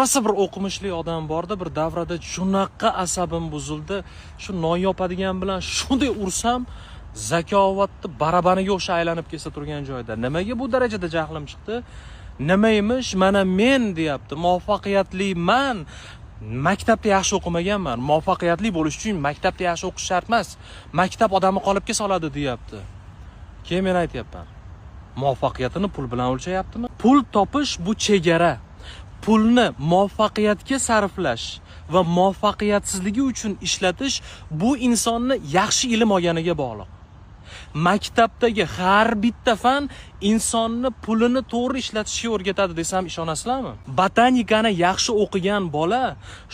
rosa bir o'qimishli odam borda, bir davrada shunaqa asabim buzildi. Shu noyopadigan bilan shunday ursam, zakovatni barabaniga o'xsha aylanib kelsa turgan joyda. Nimaga bu darajada jahlim chiqdi? Nimaymish? Mana men deyapti, muvaffaqiyatliman. Maktabda yaxshi o'qimaganman. Muvaffaqiyatli bo'lish uchun maktabda yaxshi o'qish shart emas. Maktab odamni qolipga soladi deyapti. Keyin men aytayapman. Muvaffaqiyatini pul bilan o'lchayaptimi? Pul topish bu chegara. Pulni muvaffaqiyatga sarflash va muvaffaqiyatsizligi uchun ishlatish bu insonni yaxshi ilm olganiga bog'liq. Maktabdagi har bitta fan insonni pulini to'g'ri ishlatishga o'rgatadi desam ishonasizlarmi? Botanikani yaxshi o'qigan bola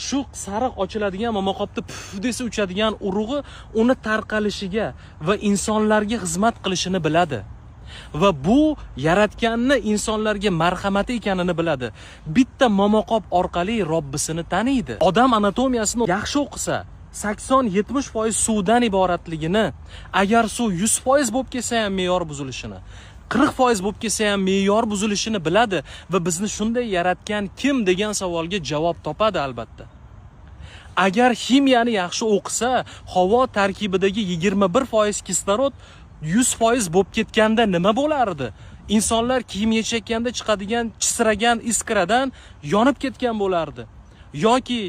shu sariq ochiladigan momaqopda puf desa uchadigan urug'i uni tarqalishiga va insonlarga xizmat qilishini biladi. Va bu yaratganni insonlarga marhamati ekanini biladi. Bitta momaqop orqali Robbisini taniydi. Odam anatomiyasini yaxshi o'qisa, 80-70% suvdan iboratligini, agar suv 100% bo'lib kelsa ham me'yor buzilishini, 40% bo'lib kelsa ham me'yor buzilishini biladi va bizni shunday yaratgan kim degan savolga javob topadi albatta. Agar ximiyani yaxshi o'qisa, havo tarkibidagi 21% kislorod 100% bo'lib ketganda nima bo'lardi? Insonlar kiyim yechayotganda chiqadigan chisiragan iskradan yonib ketgan bo'lardi. Yoki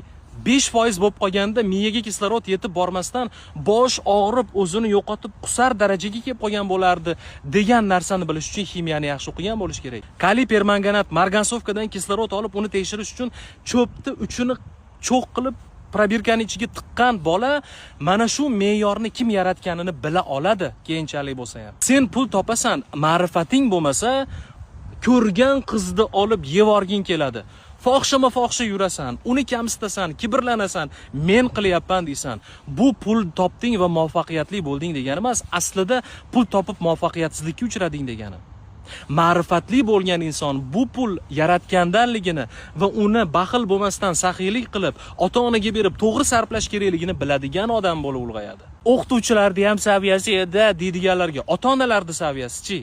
5% bo'lib qolganda miyaga kislorod yetib bormasdan bosh og'rib, o'zini yo'qotib qusar darajaga kelib qolgan bo'lardi degan narsani bilish uchun ximiyani yaxshi o'qigan bo'lish kerak. Kaliy permanganat margansovkadan kislorod olib, uni tekshirish uchun cho'pni uchini cho'q qilib probirkani ichiga tiqqan bola mana shu me'yorni kim yaratganini bila oladi keyinchalik bo'lsa ham. Sen pul topasan, ma'rifating bo'lmasa, ko'rgan qizni olib yevorging keladi. Fohishama-fohisha yurasan, uni kamsitasan, kibrlanasan, men qilyapman deysan. Bu pul topding va muvaffaqiyatli bo'lding degani emas, aslida pul topib muvaffaqiyatsizlikka uchrading degani. Ma'rifatli bo'lgan inson bu pul yaratgandanligini va uni baxil bo'lmasdan saxiylik qilib, ota-onaga berib to'g'ri sarflash kerakligini biladigan odam bo'lib ulg'ayadi. O'qituvchilarning ham saviyasi edi deydiganlarga, ota-onalarning saviyasi-chi?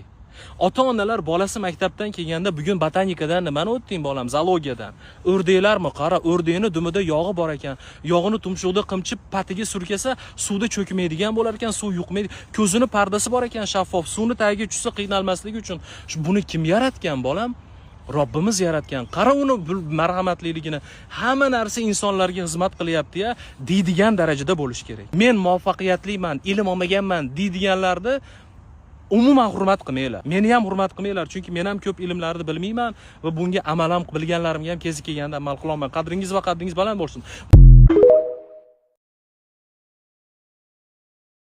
Ota-onalar bolasi maktabdan kelganda bugun botanikadan nimani o'tding bolam? Zoologiyadan. O'rdeklarmi? Qara, o'rdekni dumida yog'i bor ekan. Yog'ini tumshuqda qimchib patiga surkasa, suvda cho'kmaydigan bo'lar ekan, suv yuqmaydi. Ko'zini pardasi bor ekan, shaffof. Suvni tagiga tushsa qiynalmasligi uchun. Buni kim yaratgan bolam? Robbimiz yaratgan. Qara uni marhamatliligini. Hamma narsa insonlarga xizmat qilyapti-ya, deydigan darajada bo'lish kerak. Men muvaffaqiyatliman, ilm olmaganman deydiganlarni umuman hurmat qilmanglar. Meni ham hurmat qilmanglar, chunki men ham ko'p ilmlarni bilmayman va bunga amalan bilganlarimga ham kezi kelganda amal qilaman. Qadringiz va qaddingiz baland bo'lsin.